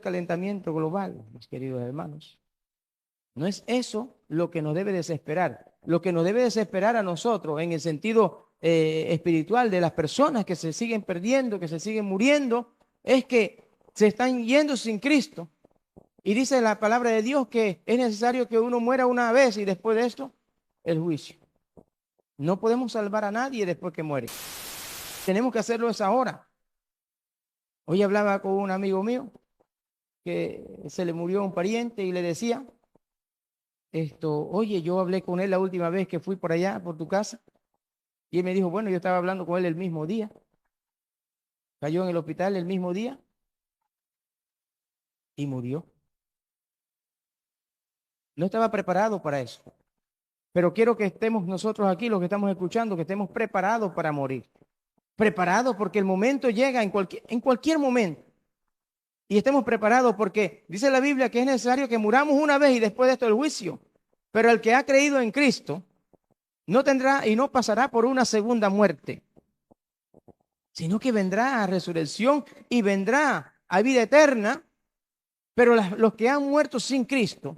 calentamiento global, mis queridos hermanos. No es eso lo que nos debe desesperar. Lo que nos debe desesperar a nosotros en el sentido espiritual de las personas que se siguen perdiendo, que se siguen muriendo, es que se están yendo sin Cristo. Y dice la palabra de Dios que es necesario que uno muera una vez y después de esto, el juicio. No podemos salvar a nadie después que muere. Tenemos que hacerlo es ahora. Hoy hablaba con un amigo mío que se le murió un pariente y le decía, oye, yo hablé con él la última vez que fui por allá, por tu casa, y él me dijo, bueno, yo estaba hablando con él el mismo día, cayó en el hospital el mismo día y murió. No estaba preparado para eso, pero quiero que estemos nosotros aquí, los que estamos escuchando, que estemos preparados para morir, preparados porque el momento llega en cualquier momento. Y estemos preparados porque dice la Biblia que es necesario que muramos una vez y después de esto el juicio. Pero el que ha creído en Cristo no tendrá y no pasará por una segunda muerte, sino que vendrá a resurrección y vendrá a vida eterna. Pero los que han muerto sin Cristo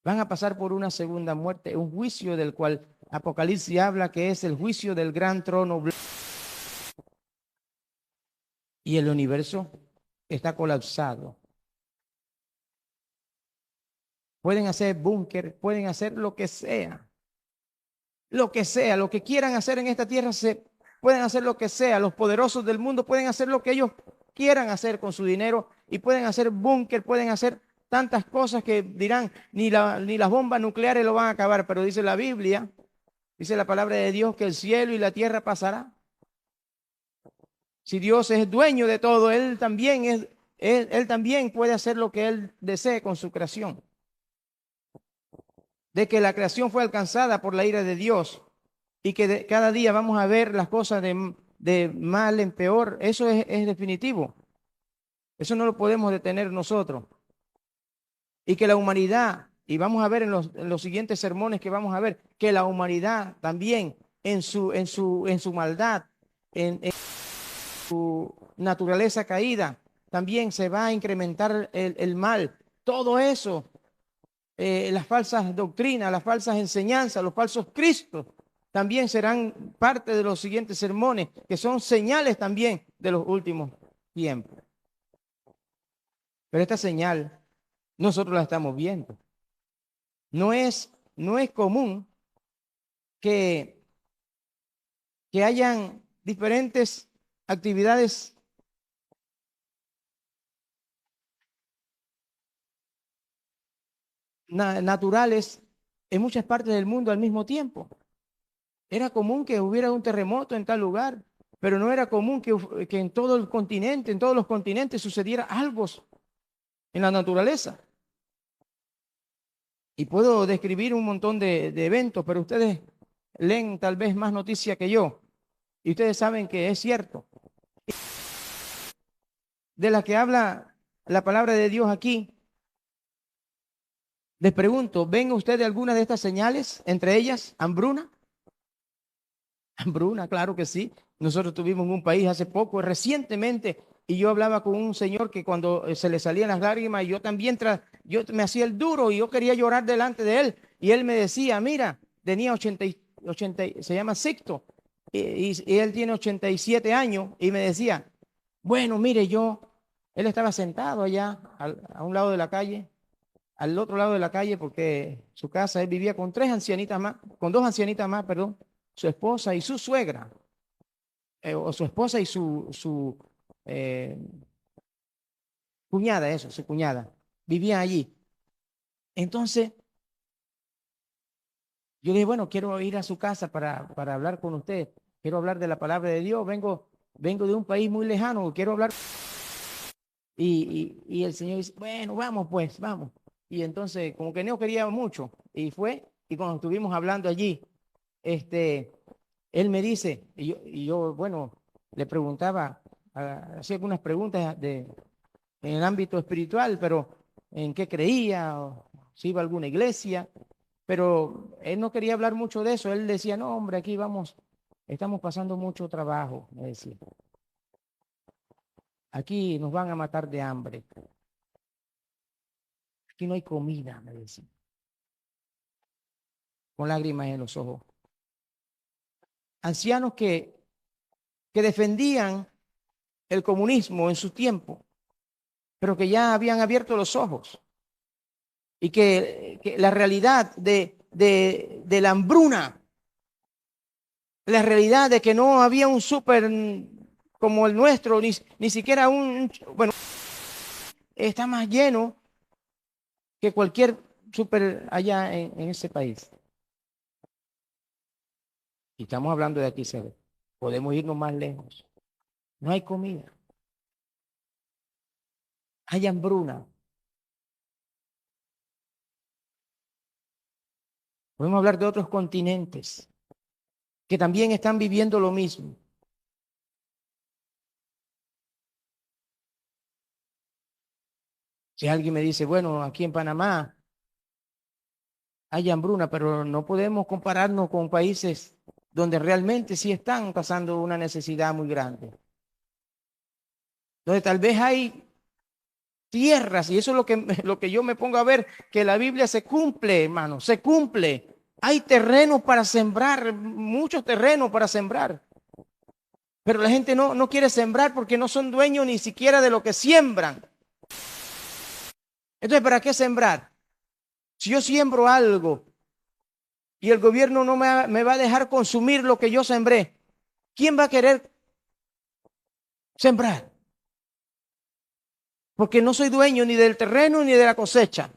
van a pasar por una segunda muerte, un juicio del cual Apocalipsis habla que es el juicio del gran trono blanco. Y el universo está colapsado. Pueden hacer búnker, pueden hacer lo que sea, lo que quieran hacer en esta tierra, pueden hacer lo que sea. Los poderosos del mundo pueden hacer lo que ellos quieran hacer con su dinero y pueden hacer búnker, pueden hacer tantas cosas que dirán, ni las bombas nucleares lo van a acabar, pero dice la Biblia, dice la palabra de Dios que el cielo y la tierra pasará. Si Dios es dueño de todo, Él también puede hacer lo que Él desee con su creación. De que la creación fue alcanzada por la ira de Dios y que cada día vamos a ver las cosas de mal en peor, eso es definitivo. Eso no lo podemos detener nosotros. Y que la humanidad, y vamos a ver en los siguientes sermones que vamos a ver, que la humanidad también en su maldad, en su naturaleza caída, también se va a incrementar el mal. Todo eso, las falsas doctrinas, las falsas enseñanzas, los falsos cristos, también serán parte de los siguientes sermones, que son señales también de los últimos tiempos. Pero esta señal nosotros la estamos viendo. No es común que, que hayan diferentes actividades naturales en muchas partes del mundo al mismo tiempo. Era común que hubiera un terremoto en tal lugar, pero no era común que en todo el continente, en todos los continentes sucediera algo en la naturaleza. Y puedo describir un montón de eventos, pero ustedes leen tal vez más noticias que yo. Y ustedes saben que es cierto. De la que habla la palabra de Dios aquí, les pregunto, ¿ven ustedes alguna de estas señales? Entre ellas, hambruna. Hambruna, claro que sí. Nosotros tuvimos en un país hace poco, recientemente, y yo hablaba con un señor que cuando se le salían las lágrimas, yo también yo me hacía el duro y yo quería llorar delante de él. Y él me decía, mira, tenía 80, se llama Sixto, y él tiene 87 años, y me decía, bueno, mire, él estaba sentado allá a un lado de la calle, al otro lado de la calle, porque su casa, él vivía con con dos ancianitas más, perdón, su esposa y su suegra, o su esposa y su eh, cuñada, su cuñada, vivían allí. Entonces, yo dije, bueno, quiero ir a su casa para hablar con usted, quiero hablar de la palabra de Dios, vengo de un país muy lejano, quiero hablar. Y el Señor dice, bueno, vamos pues, vamos. Y entonces, como que no quería mucho, y fue, y cuando estuvimos hablando allí, él me dice, y yo, bueno, le preguntaba, hacía algunas preguntas en el ámbito espiritual, pero en qué creía, o si iba a alguna iglesia, pero él no quería hablar mucho de eso. Él decía, no, hombre, estamos pasando mucho trabajo, me decía. aquí nos van a matar de hambre. Aquí no hay comida, me decían, con lágrimas en los ojos. Ancianos que defendían el comunismo en su tiempo, pero que ya habían abierto los ojos y que la realidad de la hambruna, la realidad de que no había un súper como el nuestro, ni siquiera bueno, está más lleno que cualquier súper allá en ese país. Y estamos hablando de aquí, ¿sabes? Podemos irnos más lejos. No hay comida. Hay hambruna. Podemos hablar de otros continentes que también están viviendo lo mismo. Si alguien me dice, bueno, aquí en Panamá hay hambruna, pero no podemos compararnos con países donde realmente sí están pasando una necesidad muy grande. Donde tal vez hay tierras, y eso es lo que yo me pongo a ver, que la Biblia se cumple, hermano, se cumple. Hay terrenos para sembrar, muchos terrenos para sembrar. Pero la gente no quiere sembrar porque no son dueños ni siquiera de lo que siembran. Entonces, ¿para qué sembrar? Si yo siembro algo y el gobierno no me va a dejar consumir lo que yo sembré, ¿quién va a querer sembrar? Porque no soy dueño ni del terreno ni de la cosecha.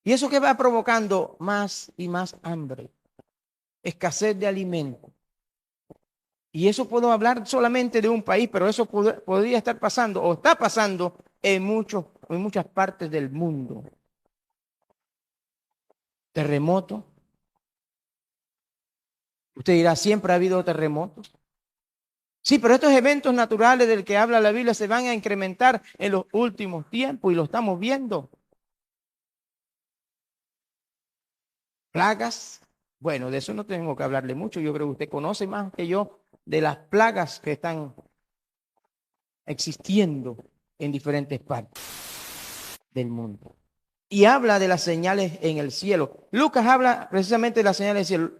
Y eso que va provocando más y más hambre, escasez de alimentos. Y eso puedo hablar solamente de un país, pero eso podría estar pasando o está pasando en muchas partes del mundo. Terremoto. Usted dirá, siempre ha habido terremotos. Sí, pero estos eventos naturales del que habla la Biblia se van a incrementar en los últimos tiempos y lo estamos viendo. Plagas. Bueno, de eso no tengo que hablarle mucho. Yo creo que usted conoce más que yo de las plagas que están existiendo en diferentes partes del mundo. Y habla de las señales en el cielo. Lucas habla precisamente de las señales del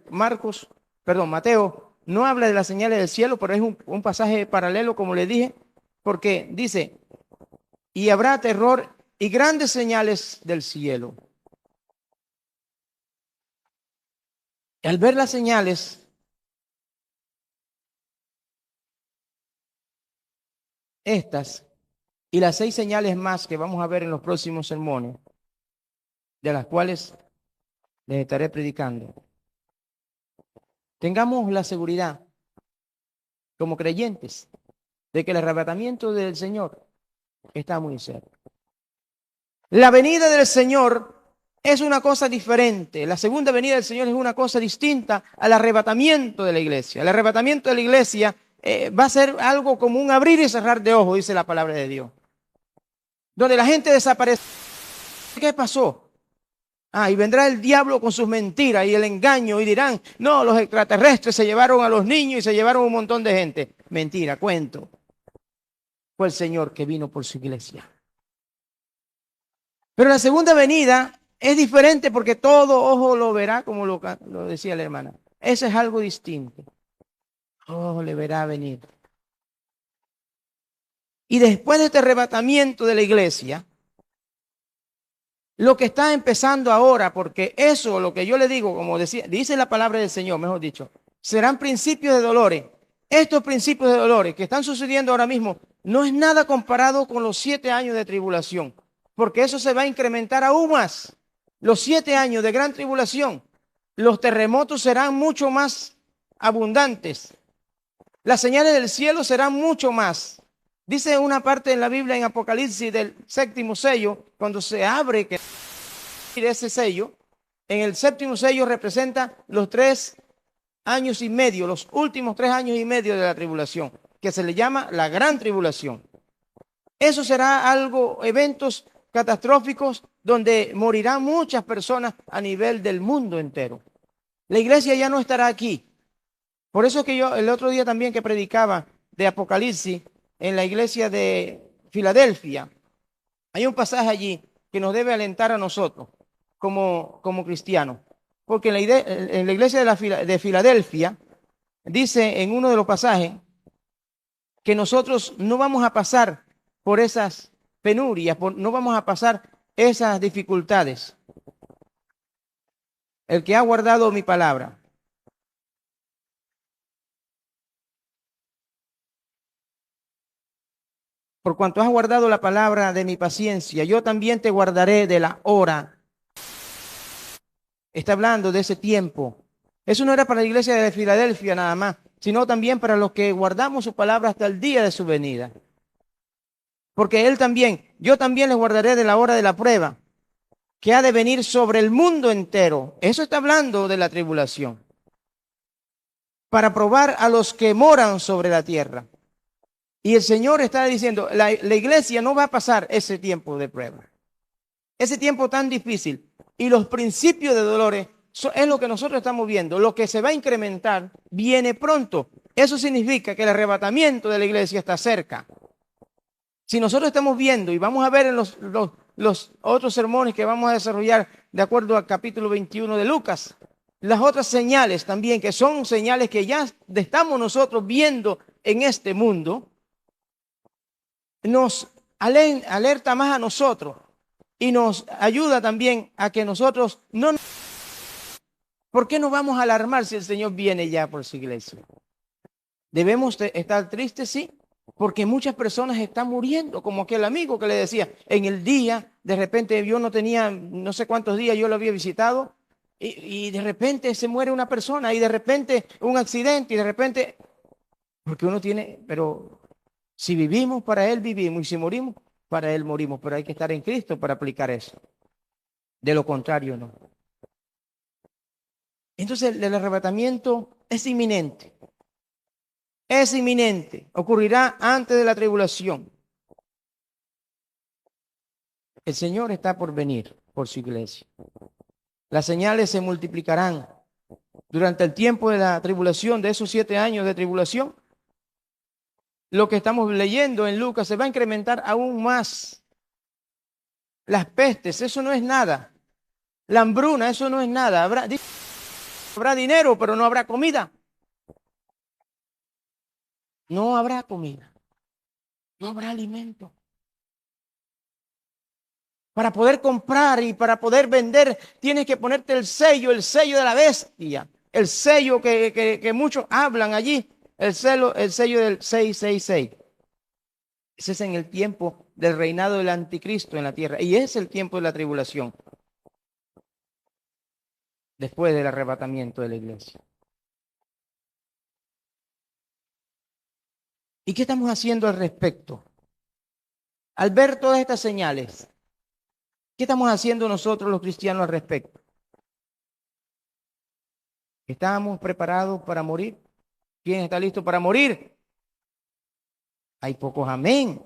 cielo. Mateo no habla de las señales del cielo, pero es un pasaje paralelo, como le dije, porque dice, y habrá terror y grandes señales del cielo. Y al ver las señales, estas y las 6 señales más que vamos a ver en los próximos sermones, de las cuales les estaré predicando, tengamos la seguridad como creyentes de que el arrebatamiento del Señor está muy cerca. La venida del Señor es una cosa diferente. La segunda venida del Señor es una cosa distinta al arrebatamiento de la iglesia. El arrebatamiento de la iglesia va a ser algo como un abrir y cerrar de ojos, dice la palabra de Dios. Donde la gente desaparece. ¿Qué pasó? Y vendrá el diablo con sus mentiras y el engaño y dirán, no, los extraterrestres se llevaron a los niños y se llevaron un montón de gente. Mentira, cuento. Fue el Señor que vino por su iglesia. Pero la segunda venida es diferente porque todo ojo lo verá, como lo decía la hermana. Eso es algo distinto. Ojo le verá venir. Y después de este arrebatamiento de la iglesia, lo que está empezando ahora, porque eso, lo que yo le digo, como decía, dice la palabra del Señor, mejor dicho, serán principios de dolores. Estos principios de dolores que están sucediendo ahora mismo no es nada comparado con los 7 años de tribulación, porque eso se va a incrementar aún más. Los 7 años de gran tribulación, los terremotos serán mucho más abundantes. Las señales del cielo serán mucho más. Dice una parte en la Biblia en Apocalipsis del 7º sello, cuando se abre que ese sello, en el 7º sello representa los 3 años y medio, los últimos 3 años y medio de la tribulación, que se le llama la gran tribulación. Eso será eventos catastróficos donde morirán muchas personas a nivel del mundo entero. La iglesia ya no estará aquí. Por eso es que yo el otro día también que predicaba de Apocalipsis, en la iglesia de Filadelfia. Hay un pasaje allí que nos debe alentar a nosotros como cristianos. Porque en la iglesia de Filadelfia dice en uno de los pasajes que nosotros no vamos a pasar por esas penurias, no vamos a pasar esas dificultades. El que ha guardado mi palabra. Por cuanto has guardado la palabra de mi paciencia, yo también te guardaré de la hora. Está hablando de ese tiempo. Eso no era para la iglesia de Filadelfia nada más, sino también para los que guardamos su palabra hasta el día de su venida. Porque él también, yo también les guardaré de la hora de la prueba, que ha de venir sobre el mundo entero. Eso está hablando de la tribulación. Para probar a los que moran sobre la tierra. Y el Señor está diciendo, la iglesia no va a pasar ese tiempo de prueba. Ese tiempo tan difícil. Y los principios de dolores es lo que nosotros estamos viendo. Lo que se va a incrementar viene pronto. Eso significa que el arrebatamiento de la iglesia está cerca. Si nosotros estamos viendo y vamos a ver en los otros sermones que vamos a desarrollar de acuerdo al capítulo 21 de Lucas, las otras señales también, que son señales que ya estamos nosotros viendo en este mundo, nos alerta más a nosotros y nos ayuda también a que nosotros no... ¿Por qué nos vamos a alarmar si el Señor viene ya por su iglesia? ¿Debemos estar tristes? Sí, porque muchas personas están muriendo, como aquel amigo que le decía, en el día, de repente yo no tenía, no sé cuántos días yo lo había visitado, y de repente se muere una persona, y de repente un accidente, y de repente, porque uno tiene, pero... Si vivimos, para Él vivimos, y si morimos, para Él morimos. Pero hay que estar en Cristo para aplicar eso. De lo contrario, no. Entonces, el arrebatamiento es inminente. Es inminente. Ocurrirá antes de la tribulación. El Señor está por venir por su iglesia. Las señales se multiplicarán. Durante el tiempo de la tribulación, de esos 7 años de tribulación, lo que estamos leyendo en Lucas se va a incrementar aún más. Las pestes, eso no es nada. La hambruna, eso no es nada. Habrá dinero, pero no habrá comida. No habrá comida. No habrá alimento. Para poder comprar y para poder vender, tienes que ponerte el sello de la bestia. El sello que muchos hablan allí. El sello del 666. Ese es en el tiempo del reinado del anticristo en la tierra. Y es el tiempo de la tribulación. Después del arrebatamiento de la iglesia. ¿Y qué estamos haciendo al respecto? Al ver todas estas señales, ¿qué estamos haciendo nosotros los cristianos al respecto? ¿Estamos preparados para morir? ¿Quién está listo para morir? Hay pocos amén.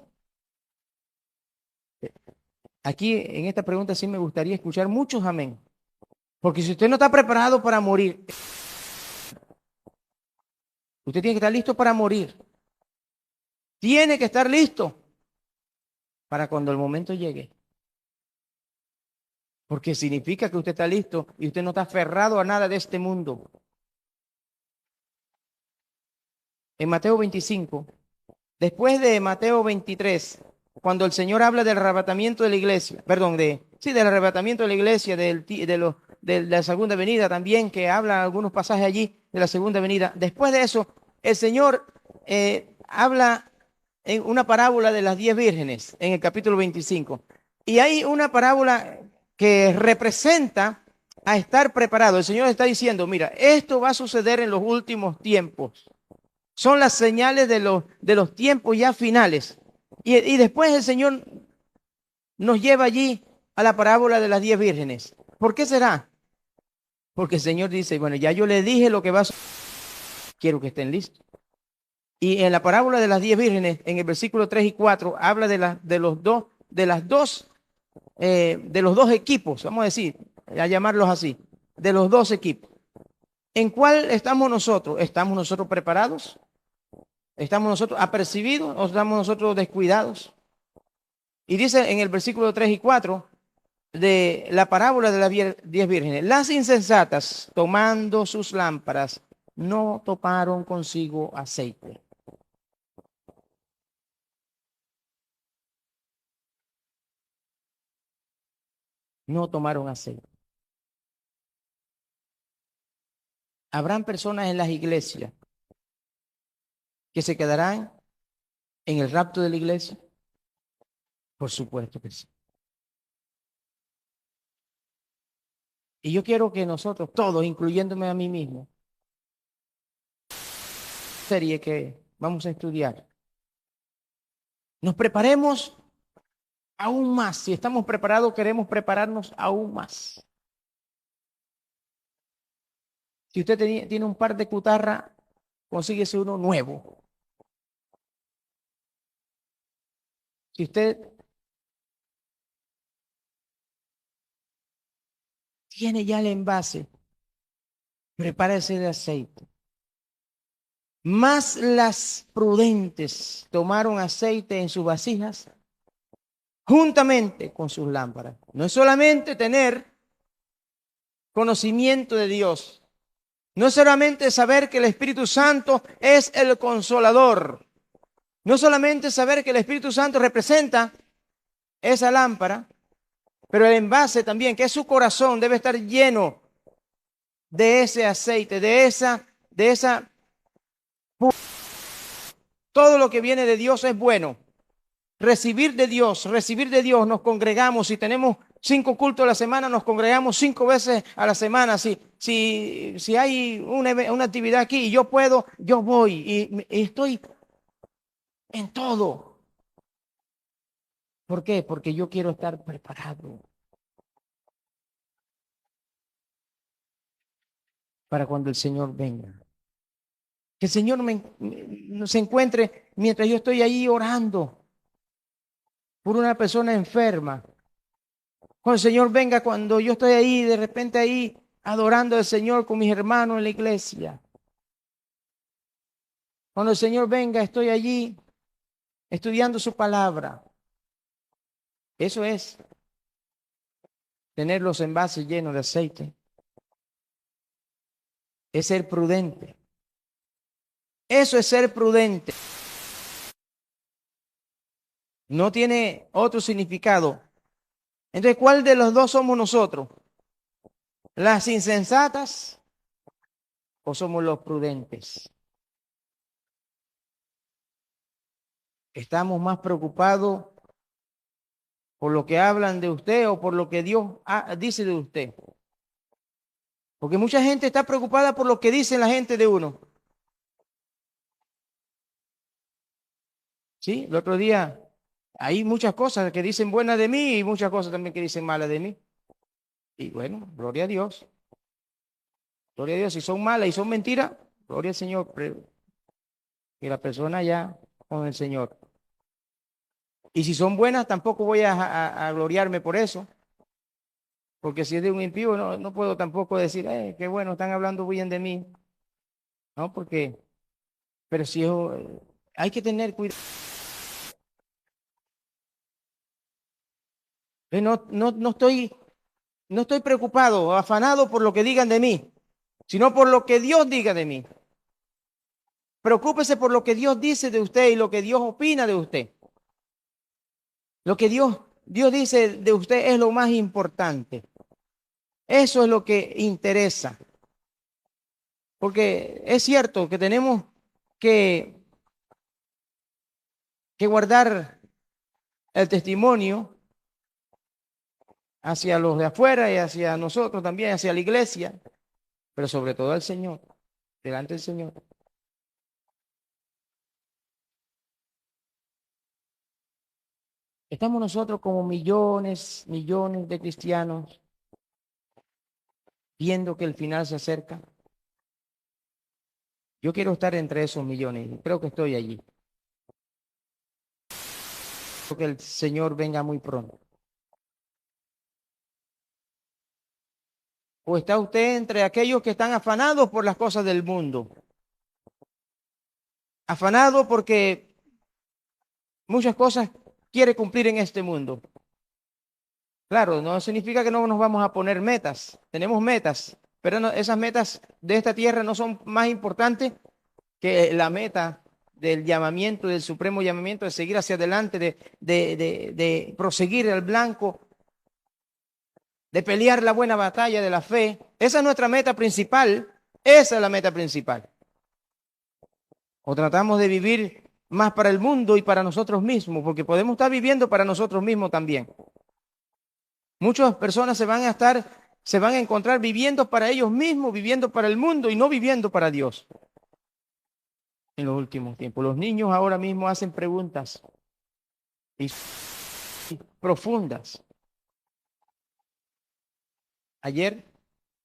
Aquí en esta pregunta sí me gustaría escuchar muchos amén. Porque si usted no está preparado para morir, usted tiene que estar listo para morir. Tiene que estar listo para cuando el momento llegue. Porque significa que usted está listo y usted no está aferrado a nada de este mundo. En Mateo 25, después de Mateo 23, cuando el Señor habla del arrebatamiento de la iglesia, perdón, del arrebatamiento de la iglesia, de la segunda venida también, que habla algunos pasajes allí de la segunda venida. Después de eso, el Señor habla en una parábola de las 10 vírgenes, en el capítulo 25. Y hay una parábola que representa a estar preparado. El Señor está diciendo, mira, esto va a suceder en los últimos tiempos. Son las señales de los tiempos ya finales. Y después el Señor nos lleva allí a la parábola de las 10 vírgenes. ¿Por qué será? Porque el Señor dice, bueno, ya yo le dije lo que va a suceder. Quiero que estén listos. Y en la parábola de las 10 vírgenes, en el versículo 3 y 4, habla de los dos equipos, vamos a decir, a llamarlos así, de los dos equipos. ¿En cuál estamos nosotros? ¿Estamos nosotros preparados? ¿Estamos nosotros apercibidos o estamos nosotros descuidados? Y dice en el versículo 3 y 4 de la parábola de las 10 vírgenes, las insensatas, tomando sus lámparas, no tomaron consigo aceite. No tomaron aceite. Habrán personas en las iglesias que se quedarán en el rapto de la iglesia. Por supuesto que sí. Y yo quiero que nosotros, todos, incluyéndome a mí mismo, serie que vamos a estudiar, nos preparemos aún más. Si estamos preparados, queremos prepararnos aún más. Si usted tiene un par de cutarra, consíguese uno nuevo. Si usted tiene ya el envase, prepárese de aceite. Más las prudentes tomaron aceite en sus vasijas juntamente con sus lámparas. No es solamente tener conocimiento de Dios, no es solamente saber que el Espíritu Santo es el consolador, no solamente saber que el Espíritu Santo representa esa lámpara, pero el envase también, que es su corazón, debe estar lleno de ese aceite, de esa, todo lo que viene de Dios es bueno. Recibir de Dios, nos congregamos, si tenemos 5 cultos a la semana, nos congregamos 5 veces a la semana. Si hay una actividad aquí y yo puedo, yo voy y estoy en todo. ¿Por qué? Porque yo quiero estar preparado para cuando el Señor venga. Que el Señor se encuentre mientras yo estoy ahí orando por una persona enferma. Cuando el Señor venga, cuando yo estoy ahí, de repente ahí, adorando al Señor con mis hermanos en la iglesia. Cuando el Señor venga, estoy allí estudiando su palabra. Eso es tener los envases llenos de aceite. Es ser prudente. Eso es ser prudente. No tiene otro significado. Entonces, ¿cuál de los dos somos nosotros? ¿Las insensatas o somos los prudentes? ¿Estamos más preocupados por lo que hablan de usted o por lo que Dios dice de usted? Porque mucha gente está preocupada por lo que dice la gente de uno. Sí, el otro día hay muchas cosas que dicen buenas de mí y muchas cosas también que dicen malas de mí. Y bueno, gloria a Dios. Gloria a Dios. Si son malas y son mentiras, gloria al Señor. Que la persona ya con el Señor. Y si son buenas, tampoco voy a gloriarme por eso. Porque si es de un impío, no puedo tampoco decir, qué bueno, están hablando bien de mí. No, porque, pero si hay que tener cuidado. No estoy preocupado o afanado por lo que digan de mí, sino por lo que Dios diga de mí. Preocúpese por lo que Dios dice de usted y lo que Dios opina de usted. Lo que Dios dice de usted es lo más importante. Eso es lo que interesa. Porque es cierto que tenemos que, que guardar el testimonio hacia los de afuera y hacia nosotros también, hacia la iglesia, pero sobre todo al Señor, delante del Señor. Estamos nosotros como millones, millones de cristianos viendo que el final se acerca. Yo quiero estar entre esos millones y creo que estoy allí. Creo que el Señor venga muy pronto. ¿O está usted entre aquellos que están afanados por las cosas del mundo? afanado porque muchas cosas quiere cumplir en este mundo. Claro, no significa que no nos vamos a poner metas. Tenemos metas, pero esas metas de esta tierra no son más importantes que la meta del llamamiento, del supremo llamamiento, de seguir hacia adelante, de proseguir el blanco, de pelear la buena batalla de la fe. Esa es nuestra meta principal. Esa es la meta principal. O tratamos de vivir más para el mundo y para nosotros mismos, porque podemos estar viviendo para nosotros mismos también. Muchas personas se van a encontrar viviendo para ellos mismos, viviendo para el mundo y no viviendo para Dios. En los últimos tiempos, los niños ahora mismo hacen preguntas profundas. Ayer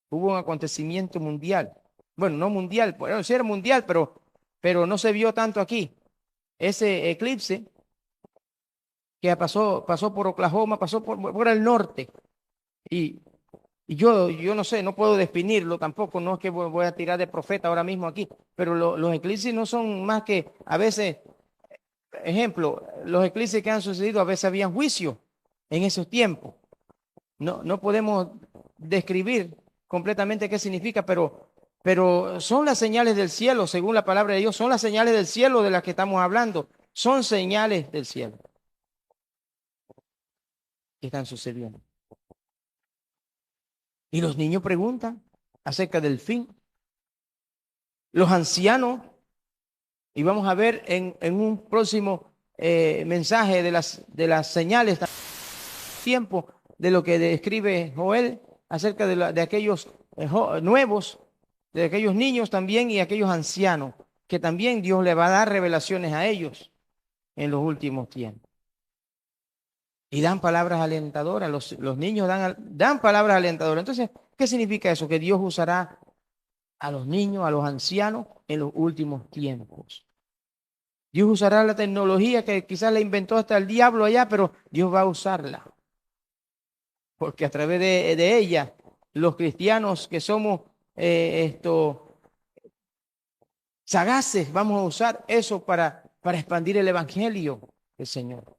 hubo un acontecimiento mundial. Bueno, no mundial, bueno, sí era mundial, pero no se vio tanto aquí. Ese eclipse que pasó por Oklahoma, pasó por el norte. Y yo no sé, no puedo definirlo tampoco, no es que voy a tirar de profeta ahora mismo aquí, pero los eclipses no son más que a veces, ejemplo, los eclipses que han sucedido, a veces habían juicio en esos tiempos. No podemos describir completamente qué significa, pero son las señales del cielo, según la palabra de Dios, son las señales del cielo de las que estamos hablando, son señales del cielo que están sucediendo. Y los niños preguntan acerca del fin. Los ancianos, y vamos a ver en un próximo mensaje de las señales tiempo de lo que describe Joel acerca de aquellos nuevos, de aquellos niños también y aquellos ancianos, que también Dios le va a dar revelaciones a ellos en los últimos tiempos. Y dan palabras alentadoras, los niños dan palabras alentadoras. Entonces, ¿qué significa eso? Que Dios usará a los niños, a los ancianos en los últimos tiempos. Dios usará la tecnología que quizás la inventó hasta el diablo allá, pero Dios va a usarla. Porque a través de ella, los cristianos que somos sagaces, vamos a usar eso para expandir el evangelio del Señor.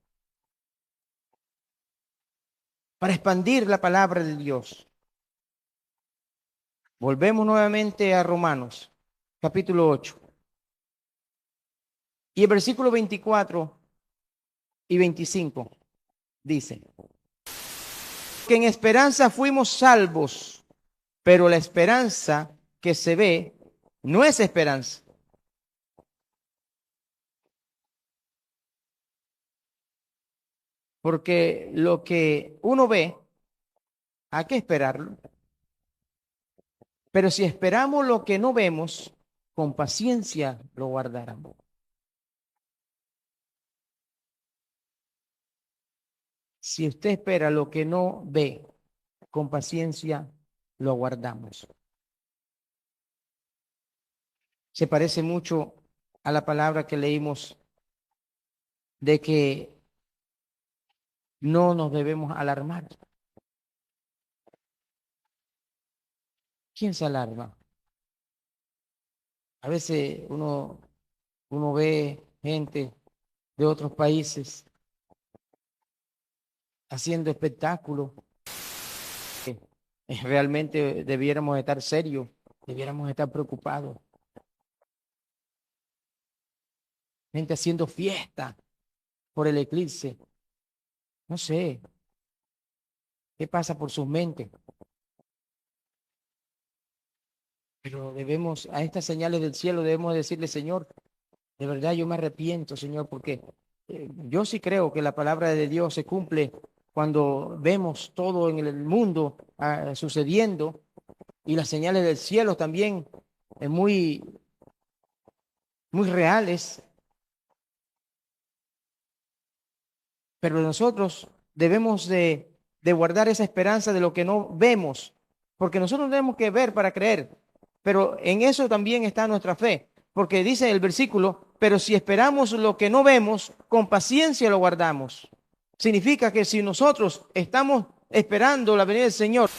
Para expandir la palabra de Dios. Volvemos nuevamente a Romanos, capítulo 8. Y el versículo 24 y 25 dice: que en esperanza fuimos salvos, pero la esperanza que se ve no es esperanza. Porque lo que uno ve, hay que esperarlo. Pero si esperamos lo que no vemos, con paciencia lo guardaremos. Si usted espera lo que no ve, con paciencia lo aguardamos. Se parece mucho a la palabra que leímos de que no nos debemos alarmar. ¿Quién se alarma? A veces uno ve gente de otros países haciendo espectáculos. Realmente debiéramos estar serios, debiéramos estar preocupados. Gente haciendo fiesta por el eclipse. No sé qué pasa por sus mentes. Pero debemos, a estas señales del cielo, debemos decirle: Señor, de verdad yo me arrepiento, Señor, porque yo sí creo que la palabra de Dios se cumple cuando vemos todo en el mundo sucediendo, y las señales del cielo también muy, muy reales. Pero nosotros debemos de guardar esa esperanza de lo que no vemos, porque nosotros tenemos que ver para creer, pero en eso también está nuestra fe, porque dice el versículo: pero si esperamos lo que no vemos, con paciencia lo guardamos. Significa que si nosotros estamos esperando la venida del Señor,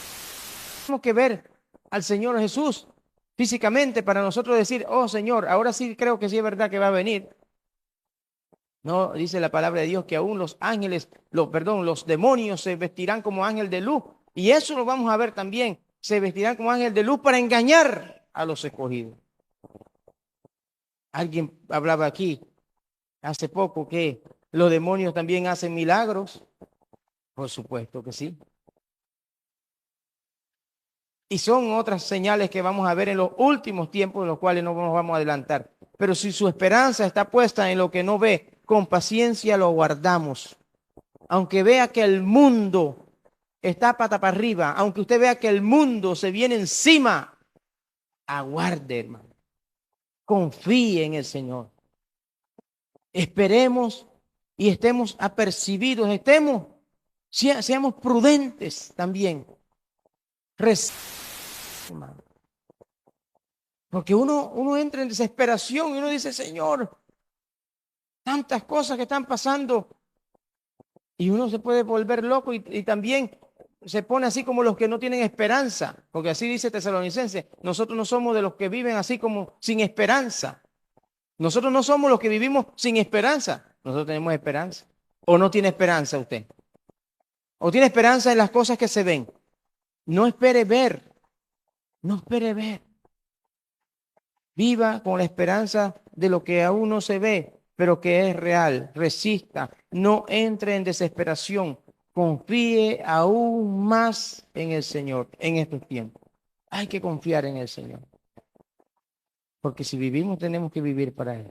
tenemos que ver al Señor Jesús físicamente para nosotros decir, oh Señor, ahora sí creo que sí es verdad que va a venir. No, dice la palabra de Dios que aún los ángeles, los demonios se vestirán como ángel de luz. Y eso lo vamos a ver también. Se vestirán como ángel de luz para engañar a los escogidos. Alguien hablaba aquí hace poco que los demonios también hacen milagros. Por supuesto que sí. Y son otras señales que vamos a ver en los últimos tiempos, en los cuales no nos vamos a adelantar. Pero si su esperanza está puesta en lo que no ve, con paciencia lo guardamos. Aunque vea que el mundo está pata para arriba, aunque usted vea que el mundo se viene encima, aguarde, hermano. Confíe en el Señor. Esperemos y estemos apercibidos, seamos prudentes también. Hermano. Porque uno entra en desesperación y uno dice, Señor, tantas cosas que están pasando. Y uno se puede volver loco y también se pone así como los que no tienen esperanza. Porque así dice Tesalonicense, nosotros no somos de los que viven así como sin esperanza. Nosotros no somos los que vivimos sin esperanza. Nosotros tenemos esperanza. ¿O no tiene esperanza usted? ¿O tiene esperanza en las cosas que se ven? No espere ver. No espere ver. Viva con la esperanza de lo que aún no se ve, pero que es real. Resista. No entre en desesperación. Confíe aún más en el Señor en estos tiempos. Hay que confiar en el Señor. Porque si vivimos, tenemos que vivir para Él.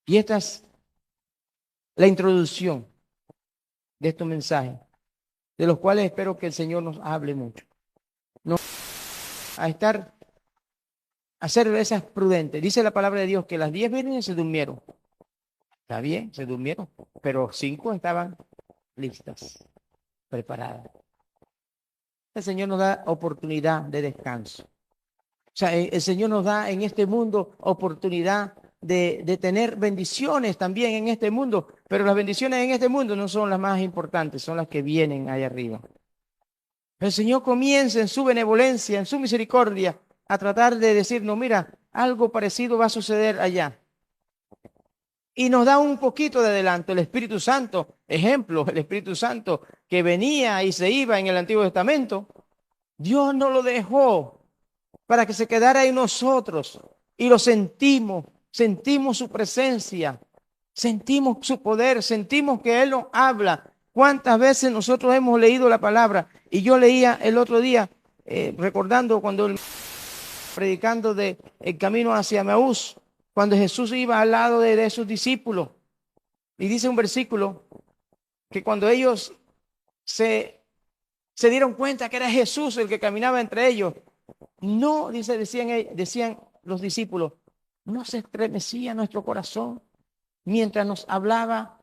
Y esta es la introducción de estos mensajes, de los cuales espero que el Señor nos hable mucho. No a ser esas prudentes. Dice la palabra de Dios que las 10 vírgenes se durmieron. Está bien, se durmieron, pero 5 estaban listas, preparadas. El Señor nos da oportunidad de descanso. O sea, el Señor nos da en este mundo oportunidad de tener bendiciones también en este mundo, pero las bendiciones en este mundo no son las más importantes, son las que vienen allá arriba. El Señor comienza en su benevolencia, en su misericordia, a tratar de decirnos, mira, algo parecido va a suceder allá. Y nos da un poquito de adelanto. El Espíritu Santo, ejemplo, el Espíritu Santo que venía y se iba en el Antiguo Testamento, Dios no lo dejó para que se quedara en nosotros. Y lo sentimos su presencia, sentimos su poder, sentimos que Él nos habla. ¿Cuántas veces nosotros hemos leído la palabra? Y yo leía el otro día, recordando cuando predicando de el camino hacia Emaús, cuando Jesús iba al lado de sus discípulos. Y dice un versículo que cuando ellos se dieron cuenta que era Jesús el que caminaba entre ellos, no, decían los discípulos, no se estremecía nuestro corazón mientras nos hablaba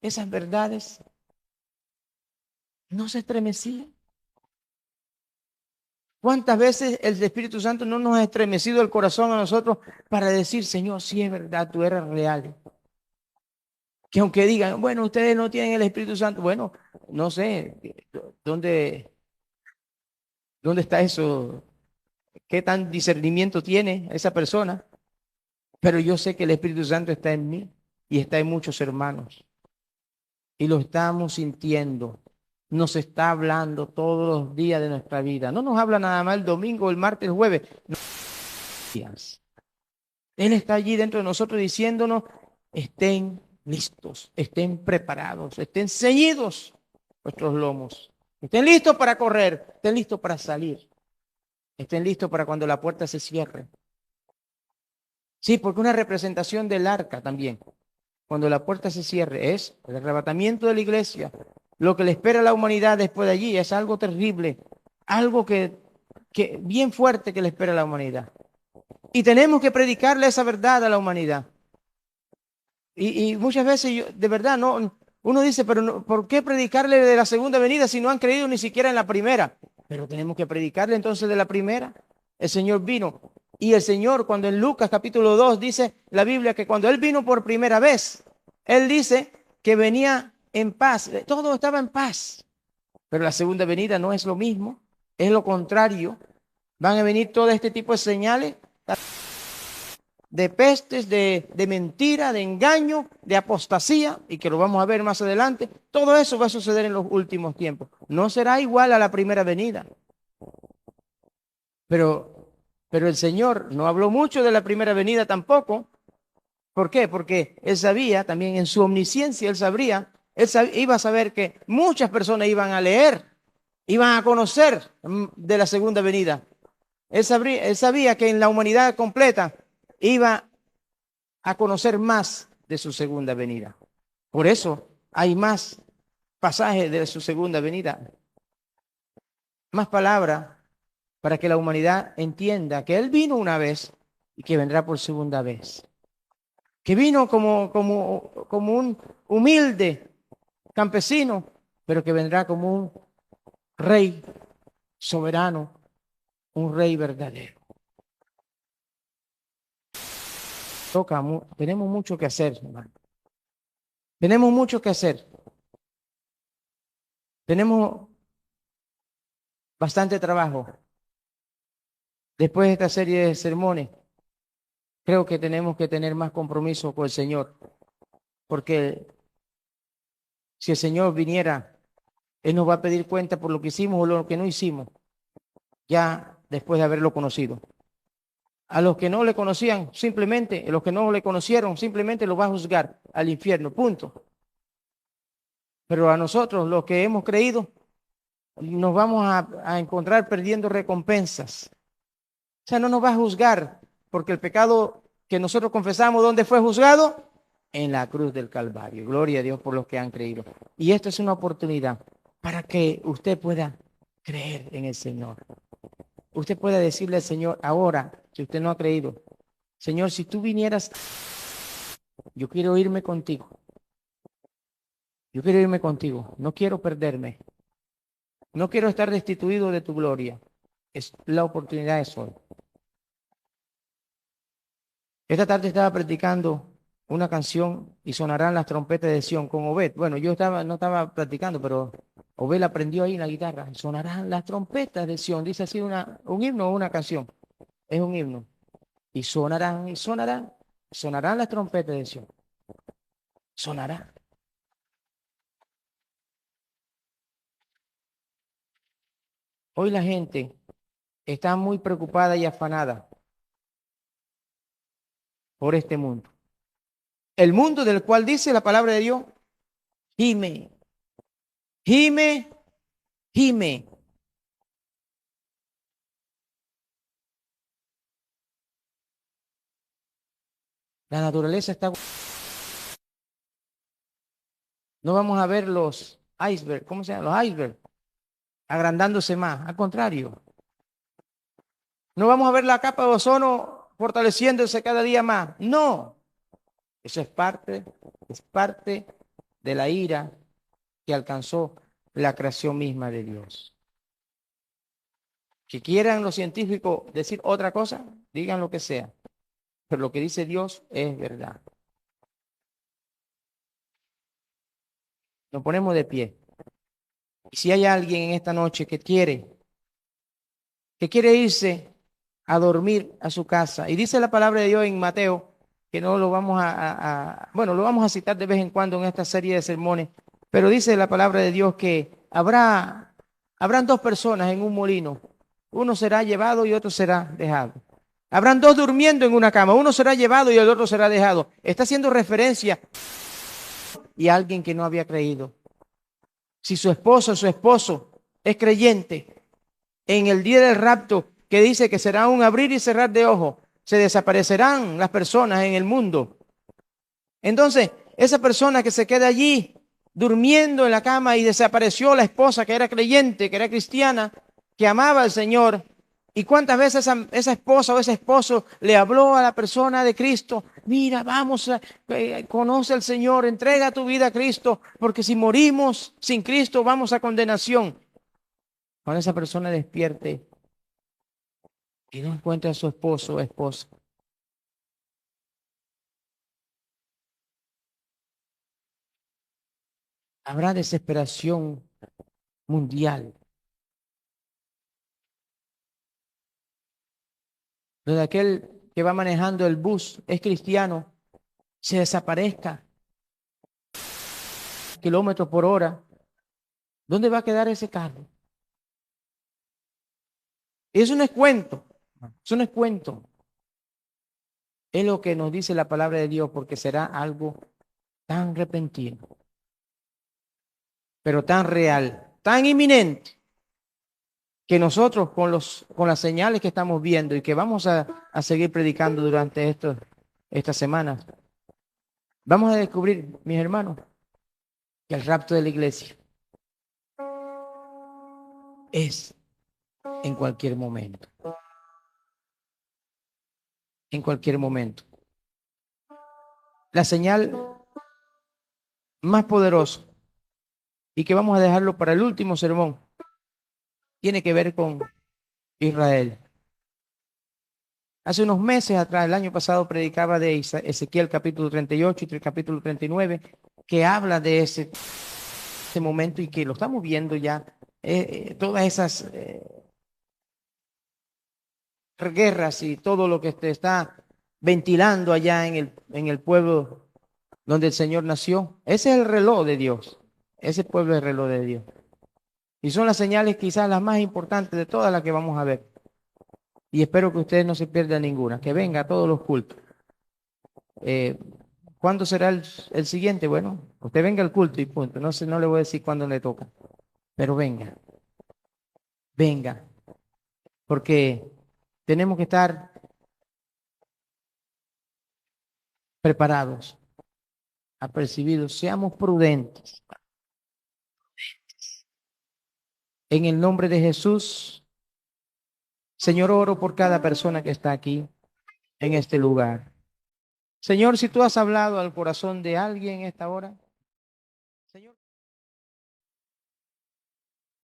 esas verdades. No se estremecía. ¿Cuántas veces el Espíritu Santo no nos ha estremecido el corazón a nosotros para decir, Señor, sí es verdad, tú eres real? Que aunque digan, bueno, ustedes no tienen el Espíritu Santo, bueno, no sé, ¿dónde está eso? ¿Qué tan discernimiento tiene esa persona? Pero yo sé que el Espíritu Santo está en mí y está en muchos hermanos. Y lo estamos sintiendo. Nos está hablando todos los días de nuestra vida. No nos habla nada más el domingo, el martes, el jueves. Él está allí dentro de nosotros diciéndonos, estén listos, estén preparados, estén ceñidos vuestros lomos. Estén listos para correr, estén listos para salir. Estén listos para cuando la puerta se cierre. Sí, porque una representación del arca también. Cuando la puerta se cierre es el arrebatamiento de la iglesia. Lo que le espera a la humanidad después de allí es algo terrible, algo que bien fuerte que le espera a la humanidad. Y tenemos que predicarle esa verdad a la humanidad. Y muchas veces, de verdad, no, uno dice, pero no, ¿por qué predicarle de la segunda venida si no han creído ni siquiera en la primera? Pero tenemos que predicarle entonces de la primera. El Señor vino. Y el Señor, cuando en Lucas capítulo 2 dice la Biblia que cuando Él vino por primera vez, Él dice que venía en paz. Todo estaba en paz. Pero la segunda venida no es lo mismo, es lo contrario. Van a venir todo este tipo de señales de pestes, de mentira, de engaño, de apostasía, y que lo vamos a ver más adelante. Todo eso va a suceder en los últimos tiempos. No será igual a la primera venida. Pero, pero el Señor no habló mucho de la primera venida tampoco. ¿Por qué? Porque Él sabía, también en su omnisciencia, Él sabría, iba a saber que muchas personas iban a leer, iban a conocer de la segunda venida. Él sabía que en la humanidad completa iba a conocer más de su segunda venida. Por eso hay más pasajes de su segunda venida, más palabras para que la humanidad entienda que Él vino una vez y que vendrá por segunda vez. Que vino como un humilde campesino, pero que vendrá como un rey soberano, un rey verdadero. Tenemos mucho que hacer, hermano. Tenemos mucho que hacer. Tenemos bastante trabajo. Después de esta serie de sermones, creo que tenemos que tener más compromiso con el Señor, porque si el Señor viniera, Él nos va a pedir cuenta por lo que hicimos o lo que no hicimos, ya después de haberlo conocido. A los que no le conocían, simplemente, a los que no le conocieron, simplemente los va a juzgar al infierno, punto. Pero a nosotros, los que hemos creído, nos vamos a encontrar perdiendo recompensas. O sea, no nos va a juzgar, porque el pecado que nosotros confesamos, ¿dónde fue juzgado? En la cruz del Calvario. Gloria a Dios por los que han creído. Y esto es una oportunidad para que usted pueda creer en el Señor. Usted pueda decirle al Señor ahora, si usted no ha creído, Señor, si tú vinieras, yo quiero irme contigo. Yo quiero irme contigo. No quiero perderme. No quiero estar destituido de tu gloria. La oportunidad es hoy. Esta tarde estaba practicando una canción y sonarán las trompetas de Sión con Obed. Bueno, no estaba practicando, pero Obed la aprendió ahí en la guitarra. Sonarán las trompetas de Sión. Dice así un himno o una canción. Es un himno. Y sonarán las trompetas de Sión. Sonará. Hoy la gente está muy preocupada y afanada por este mundo. El mundo del cual dice la palabra de Dios, gime, gime, gime. La naturaleza está... No vamos a ver los icebergs, ¿cómo se llama? Los icebergs agrandándose más. Al contrario, no vamos a ver la capa de ozono fortaleciéndose cada día más. No, eso es parte de la ira que alcanzó la creación misma de Dios. Que quieran los científicos decir otra cosa, digan lo que sea. Pero lo que dice Dios es verdad. Nos ponemos de pie. Y si hay alguien en esta noche que quiere irse a dormir a su casa, y dice la palabra de Dios en Mateo, que no lo vamos bueno, lo vamos a citar de vez en cuando en esta serie de sermones, pero dice la palabra de Dios que habrán dos personas en un molino, uno será llevado y otro será dejado. Habrán dos durmiendo en una cama, uno será llevado y el otro será dejado. Está haciendo referencia y a alguien que no había creído. Si su esposo o su esposo es creyente, en el día del rapto, que dice que será un abrir y cerrar de ojos, se desaparecerán las personas en el mundo. Entonces, esa persona que se queda allí durmiendo en la cama y desapareció la esposa que era creyente, que era cristiana, que amaba al Señor. ¿Y cuántas veces esa esposa o ese esposo le habló a la persona de Cristo? Mira, vamos, conoce al Señor, entrega tu vida a Cristo, porque si morimos sin Cristo vamos a condenación. Cuando esa persona despierte y no encuentra a su esposo o esposa, habrá desesperación mundial. donde aquel que va manejando el bus es cristiano, se desaparezca kilómetros por hora. ¿Dónde va a quedar ese carro? Eso no es cuento, eso no es cuento. Es lo que nos dice la palabra de Dios, porque será algo tan repentino, pero tan real, tan inminente, que nosotros con las señales que estamos viendo y que vamos a seguir predicando durante estas semanas, vamos a descubrir, mis hermanos, que el rapto de la iglesia es en cualquier momento, en cualquier momento. La señal más poderosa, y que vamos a dejarlo para el último sermón, tiene que ver con Israel. Hace unos meses atrás, el año pasado, predicaba de Ezequiel capítulo 38 y el capítulo 39, que habla de ese momento y que lo estamos viendo ya, todas esas guerras y todo lo que se está ventilando allá en el pueblo donde el Señor nació. Ese es el reloj de Dios, ese pueblo es el reloj de Dios. Y son las señales quizás las más importantes de todas las que vamos a ver. Y espero que ustedes no se pierdan ninguna, que venga a todos los cultos. Eh, ¿Cuándo será el siguiente? Bueno, usted venga al culto y punto. No sé, no le voy a decir cuándo le toca, pero venga, venga, porque tenemos que estar preparados, apercibidos, seamos prudentes. En el nombre de Jesús, Señor, oro por cada persona que está aquí en este lugar. Señor, si tú has hablado al corazón de alguien en esta hora,